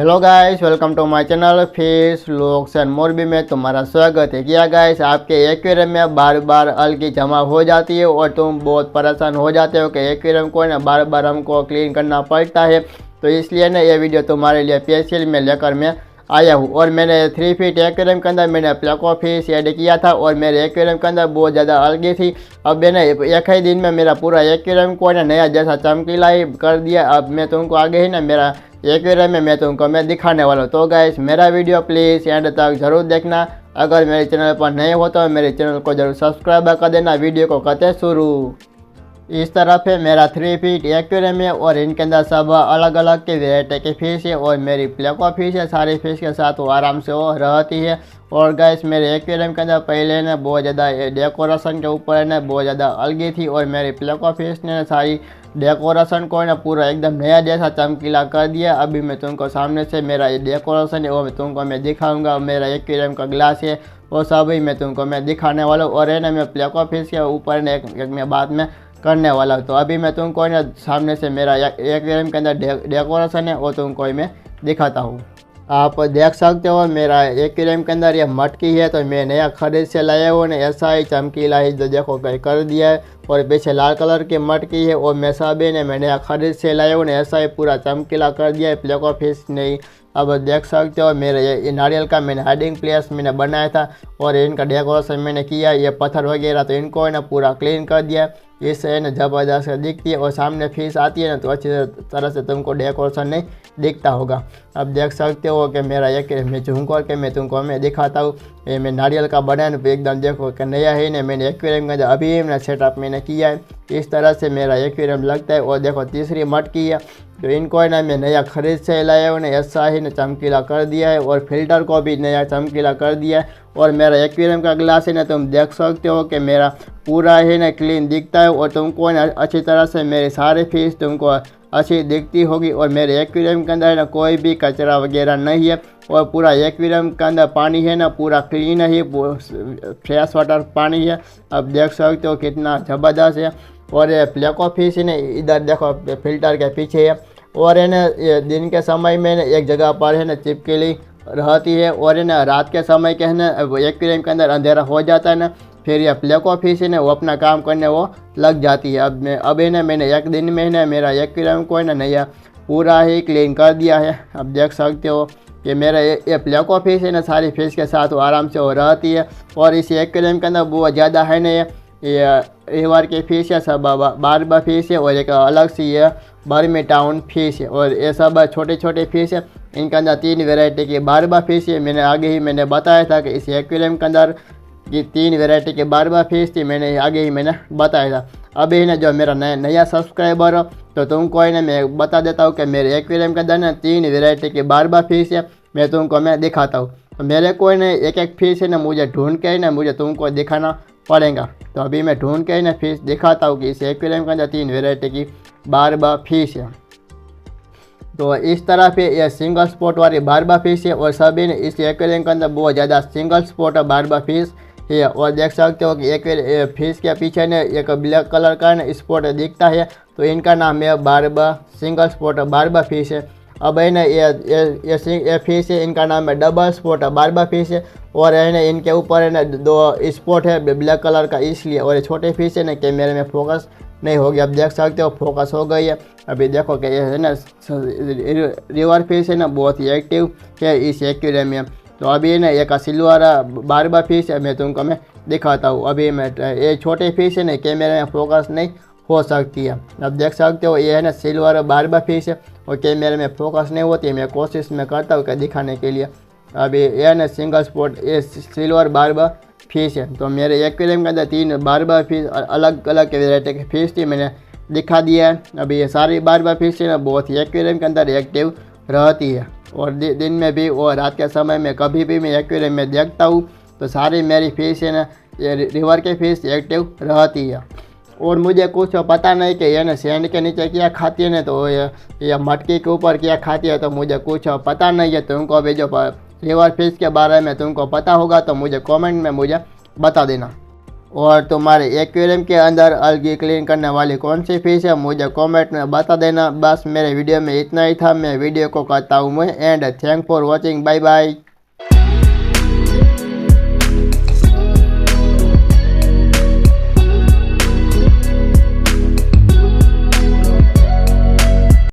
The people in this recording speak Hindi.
Hello guys, welcome to my channel fish vlogs and Morbi में तुम्हारा स्वागत है। क्या गाइस, आपके एक्वेरियम में बार बार अलगी जमा हो जाती है और तुम बहुत परेशान हो जाते हो कि एक्वेरियम को ना बार बार हमको क्लीन करना पड़ता है। तो इसलिए ना ये वीडियो तुम्हारे लिए स्पेशल में लेकर मैं आया हूँ। और मैंने 3 फीट एक्वेरियम के अंदर मैंने प्लेको फिश ऐड किया था और मेरे एक्वेरियम के अंदर बहुत ज़्यादा अलगी थी। अब मैंने एक ही दिन में मेरा पूरा एक्वेरियम को ना नया जैसा चमकीला ही कर दिया। अब मैं तुमको आगे ही ना मेरा एक्वेरियम में मैं तुमको दिखाने वाला हूँ। तो गाइस, मेरा वीडियो प्लीज़ एंड तक ज़रूर देखना। अगर मेरे चैनल पर नए हो तो मेरे चैनल को ज़रूर सब्सक्राइब कर देना। वीडियो को करते शुरू। इस तरफ है मेरा 3 फीट एक्वेरियम है और इनके अंदर सब अलग अलग के वेराइटी की फ़िश है और मेरी प्लेको फिश है। सारी फिश के साथ वो आराम से वो रहती है। और गाइस, मेरे एक्वेरियम के अंदर पहले ने बहुत ज़्यादा डेकोरेशन के ऊपर ने बहुत ज़्यादा अलगी थी और मेरी प्लेको फिश ने सारी डेकोरेशन को ना पूरा एकदम नया जैसा चमकीला कर दिया। अभी मैं तुमको सामने से मेरा ये डेकोरेशन है वो तुमको मैं दिखाऊंगा। मेरा एक्वेरियम का ग्लास है वो सभी मैं तुमको दिखाने वाला हूँ। और है ना, मैं प्लेको फिश के ऊपर ने एक मैं बात में करने वाला हूँ। तो अभी मैं तुमको ना सामने से मेरा एक्वेरियम के अंदर डेकोरेशन है वो तुमको मैं दिखाता हूँ। आप देख सकते हो मेरा एक्वेरियम के अंदर ये मटकी है तो मैं नया खरीद से लाया हूँ ने ऐसा ही चमकीला ही जो देखो कहीं कर दिया है। और पीछे लाल कलर की मटकी है और मैं सभी ने मैं नया खरीद से लाया हूँ ने ऐसा ही पूरा चमकीला कर दिया है प्लेको फिश ने। अब देख सकते हो मेरे ये नारियल का मैंने हाइडिंग प्लेस मैंने बनाया था और इनका डेकोरेशन मैंने किया। ये पत्थर वगैरह तो इनको ना पूरा क्लीन कर दिया। इससे ना ज़बरदस्त दिखती है और सामने फिश आती है ना तो अच्छी तरह से तुमको डेकोरेशन नहीं दिखता होगा। अब देख सकते हो कि मेरा एक मैं झूम करके मैं तुमको दिखाता हूँ। ये मैं नारियल का बनाया एकदम देखो कि नया है ना मैंने एक्वेरियम के अंदर अभी मैंने सेटअप मैंने किया है। इस तरह से मेरा एक्वेरियम लगता है। और देखो तीसरी मटकी है तो इनको है ना मैं नया खरीद से लाया हूँ ऐसा ही ना चमकीला कर दिया है और फिल्टर को भी नया चमकीला कर दिया है। और मेरा एक्वेरियम का ग्लास है ना तुम देख सकते हो कि मेरा पूरा है ना क्लीन दिखता है और तुमको ना अच्छी तरह से मेरे सारे फिश तुमको अच्छी दिखती होगी। और मेरे एक्वेरियम के अंदर ना कोई भी कचरा वगैरह नहीं है और पूरा एक्वेरियम के अंदर पानी है ना पूरा क्लीन है, फ्रेश वाटर पानी है। अब देख सकते हो कितना ज़बरदस्त है। और ये प्लेको फिश है ना इधर देखो फिल्टर के पीछे है। और है ना दिन के समय में ना एक जगह पर है ना चिपकली रहती है और है ना रात के समय के है ना एक्वेरियम के अंदर अंधेरा हो जाता है ना फिर यह प्लेको फिश है ना वो अपना काम करने वो लग जाती है। अब है ना मैंने एक दिन में ना मेरा एक्वेरियम को है ना नया पूरा ही क्लीन कर दिया है। अब देख सकते हो कि मेरा ये प्लेको फिश है ना सारी फिश के साथ वो आराम से वो रहती है। और इस एक्वेरियम के अंदर बहुत ज़्यादा है ना ये रिवर की फ़िश है, सब बारबा फिश है और एक अलग सी ये बर्मी टाउन फिश है। और ये सब छोटे छोटे फिश है। इनके अंदर 3 वेराइटी की बारबा फिश है। मैंने आगे ही मैंने बताया था कि इस एक्वेरियम के अंदर ये 3 वेराइटी के बारबा फिश थी, मैंने आगे ही मैंने बताया था। अभी ना जो मेरा नया सब्सक्राइबर हो तो तुमको है ना मैं बता देता हूँ कि मेरे एक्वेरियम के अंदर ना 3 वेराइटी की बारबा फिश है। मैं तुमको दिखाता हूँ। तो मेरे को ना एक फिश है ना मुझे ढूंढ के ना मुझे तुमको दिखाना पड़ेगा। तो अभी मैं ढूंढ के ना फिश दिखाता हूँ कि इस एक्वेरियम के अंदर 3 वेराइटी की बारबा फिश है। तो इस तरह पे यह सिंगल स्पॉट वाली बारबा फिश है और सभी ने इस एक्वेरियम के अंदर बहुत ज़्यादा सिंगल स्पॉट बारबा फिश है। और देख सकते हो कि एक फिश के पीछे ने एक ब्लैक कलर का ना स्पॉट दिखता है तो इनका नाम है बारबा सिंगल स्पॉट बारबा फिश है। अब है ना ये फिश है, इनका नाम है डबल स्पॉट बारबा फिश है। और है ना इनके ऊपर है ना 2 स्पॉट है ब्लैक कलर का इसलिए। और ये छोटे फिश है ना कैमरे में फोकस नहीं हो गया। अब देख सकते हो फोकस हो गई है। अभी देखो कि ये है ना रिवर फिश है ना बहुत ही एक्टिव है इस एक्वेरियम में। तो अभी ना एक सिल्वर बारबा फिश है मैं तुमको दिखाता हूँ। अभी मैं ये छोटे फिश है ना कैमरे में फोकस नहीं हो सकती है। अब देख सकते हो ये है ना सिल्वर बारबा फिश है और कैमरे में फोकस नहीं होती है। मैं कोशिश में करता हूँ कि दिखाने के लिए। अभी ये है ना सिंगल स्पॉट ये सिल्वर बारबा फिश है। तो मेरे एक्वेरियम के अंदर 3 बारबा फिश अलग अलग वेराइटी की फिश थी मैंने दिखा दिया है। अभी ये सारी बारबा फिश है ना बहुत ही एक्वेरियम के अंदर एक्टिव रहती है और दिन में भी और रात के समय में कभी भी मैं एक्वेरियम में देखता हूँ तो सारी मेरी फिश है ना ये रिवर के फिश एक्टिव रहती है। और मुझे कुछ पता नहीं कि ये ना सैंड के नीचे क्या खाती है ना तो ये मटकी के ऊपर क्या खाती है तो मुझे कुछ पता नहीं है। तुमको अभी जो रिवर फिश के बारे में तुमको पता होगा तो मुझे कमेंट में मुझे बता देना। और तुम्हारे एक्वेरियम के अंदर अलगी क्लीन करने वाली कौन सी फिश है मुझे कमेंट में बता देना। बस मेरे वीडियो में इतना ही था। मैं वीडियो को करता हूँ मैं and thank for watching. Bye bye.